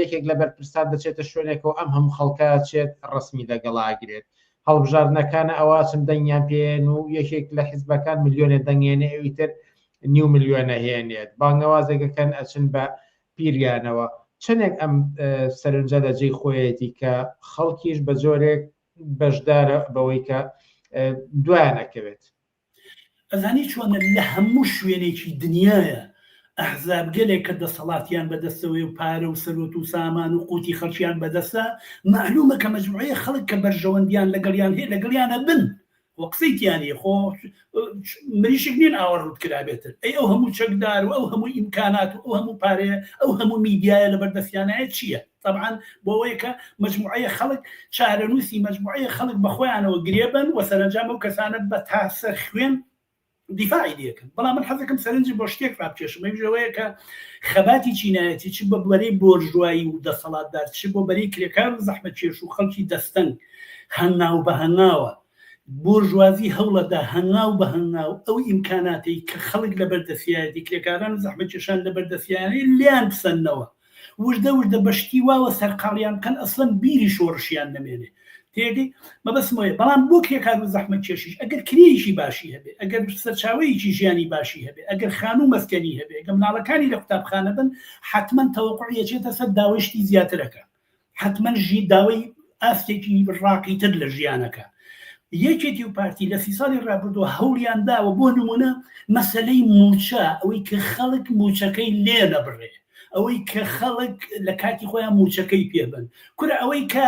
یەکێک لە بەرپرسان دەچێتە شوێنێکەوە ئەم هەموو خەڵکە چێت ڕسمی لەگەڵاگرێت. هەڵبژاردنەکانە ئەواتم دەنگیان پێێن و یەکێک لە حیزبەکان ملیۆنێ دەنگێنێ ئەویتر نیو ملیۆنە هێنێت بانگەوازێکەکەن ئەچن بە پیریانەوە. چەندێک ئەم سەرنجە لە جێی خۆیەتی کە خەڵکیش بە جۆرێک بەشدارە بەوەی کە دوایانەکەوێت. ئەزانی چۆنە لە هەموو شوێنێکی دنیاە ئەحزاب گەلێک کە دەسەڵاتیان بەدەستەوەی و پارە و سەرۆت و سامان و قوتی خەڵکیان بەدەستە معلومە کە مەجموعەیە خەڵک کە بەرژەوەندیان لەگەڵیان هەیە لەگەڵیانە بن وە قسەیتیانی خۆ مریشک نین ئاوەڕوت کرابێتن ئەی ئەو هەموو چەکدار و ئەو هەموو ئیمکانات و ئەو هەموو پارەیە ئەو هەموو میدیایە لە بەردەستیانایە چییە؟ طبعاً بۆەوەی کە مجموعەیە خەڵک چارەنووسی مجموعەیە خەڵک بەخۆیانەوە گرێبن و سەرنجام ئەو کەسانە بە تاسە خوێن دیفاعی دیەکەن. بەڵام من حەزەکەم سەرنجی بۆ شتێک ڕابکێشم ئەوەیە کە خەباتی چینایەتی چ بە بەرەی بۆرژوایی و دەسەڵاتدار چ بۆ بەرەی کرێکار و زەحمەتکێش و خەڵکی دەستەنگ هەنگاو بە هەنگاوە بۆرژوازی هەوڵەدا هەنگاو بە هەنگاو ئەو ئیمکاناتی کە خەڵک لە بەردەستیایەتی کرێکاران و زەحمەتکێشان لە بەردەستیانی لیان بسەنەوە وردە وردە بەشتی واوە سەرقاڵیان کەن ئەسڵەن بیری شۆڕشیان نەمێنێ تێگەی مەبەسمەوەی. بەڵام بۆ کرێکار و زەحمەت کێشیش ئەگەر کرێیشی باشی هەبێ ئەگەر سەرچاوەیەکی ژیانی باشی هەبێ ئەگەر خانوو مەسکەنی هەبێ ئەگەر مناڵەکانی لە قوتابخانە بن حتمما تەوەقوعیەچێتە سەر داوەشتی زیاترەکە حتمما ژی داوای ئاستێکی ڕاقیتر لە ژیانەکە. یەکێتی و پارتی لە 30 ساڵی ڕابردووە هەوڵیان داوە بۆ نمونە مەسەلەی موچە ئەوەی کە خەڵک موچەکەی لێ نەبڕێ ئەوەی کە خەڵک لە کاتی خۆیان موچەکەی پێبن کورە ئەوەی کە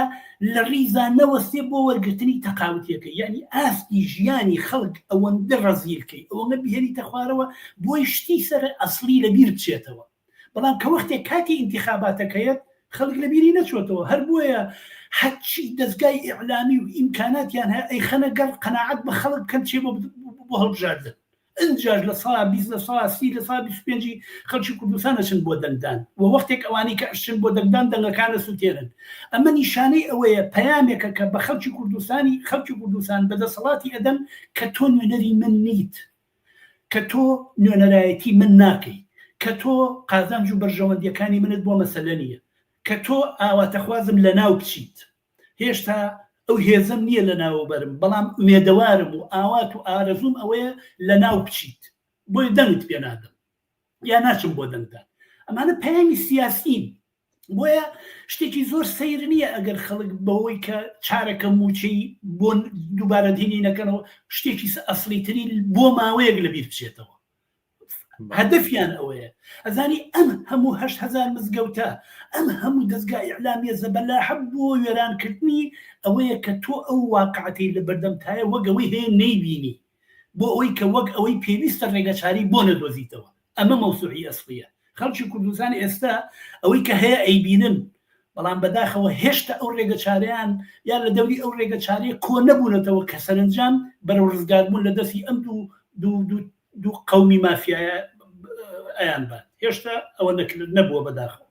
لە ڕیزانەوەستێ بۆ وەرگرتنی تەقاوتیەکە یعنی ئاستی ژیانی خەڵک ئەوەندە ڕەزیلکەی ئەوەندە بهێنیتە خوارەوە بۆی شتی سەر ئەسڵی لەبیر بچێتەوە. بەڵام کە وەختێک کاتی ئینتیخاباتەکەیەت خەڵک لەبیری نەچۆتەوە هەر بۆیە هەرچی دەستگای ئیعلامی و ئیمکاناتیان هەیە ئەی خەنە گەڕ قەناعەت بە خەڵک کەن چێ بۆ هەڵبژاردن ئەنجاش لە ساڵ 20 لە ساڵ 30 لە ساڵ 25 خەڵکی کوردستانەچن بۆ دەنگدان و وەختێک ئەوانی کە ئەشن بۆ دەنگدان دەنگەکانە سوتێنن. ئەمە نیشانەی ئەوەیە پەیامێکە کە بە خەڵکی کوردستان بەدەسەڵاتی ئەدەن کە تۆ نوێنەری من نیت کە تۆ نوێنەرایەتی من ناکەی کە تۆ قازانج و بەرژەوەندیەکانی منت بۆ مەسەلە نییە کە تۆ ئاواتەخوازم لە ناو بچیت هێشتا ئەو هێزم نییە لە ناوبەرم بەڵام ئومێدەوارم و ئاوات و ئارەزوم ئەوەیە لە ناو بچیت بۆی دەنگت پێ نادەم یا ناچم بۆ دەنگدان. ئەمانە پەیامی سیاسین بۆیە شتێکی زۆر سەیر نییە ئەگەر خەڵک بەوەی کە چارەکە موچەی بۆ دووبارە دینی نەکەنەوە شتێکی ئەسڵیتری بۆ ماوەیەک لەبیر بچێتەوە. هەدەفیان ئەوەیە ئەزانی ئەم هەموو 8,000 مزگەوتە ئەم هەموو دەستگای ئیعلامیە زەبەلاحە بۆ وێرانکردنی ئەوەیە کە تۆ ئەو واقعەتی لە بەردەمتایە وەک ئەوەی هەیە نەیبینی بۆ ئەوەی کە وەک ئەوەی پێویستە ڕێگەچاری بۆ نەدۆزیتەوە. ئەمە مەوسوعی ئەسڵیە. خەڵکی کوردستان ئێستا ئەوەی کە هەیە ئەیبینن بەڵام بەداخەوە هێشتا ئەو ڕێگەچاریان یا لە دەوری ئەو ڕێگەچاریە کۆ نەبوونەتەوە کە سەرنجام بەرەو ڕزگاربوون لە دەستی ئەم دوو قەومی مافیایە ئەیان بات هێشتا ئەوە نەبووە بەداخەوە.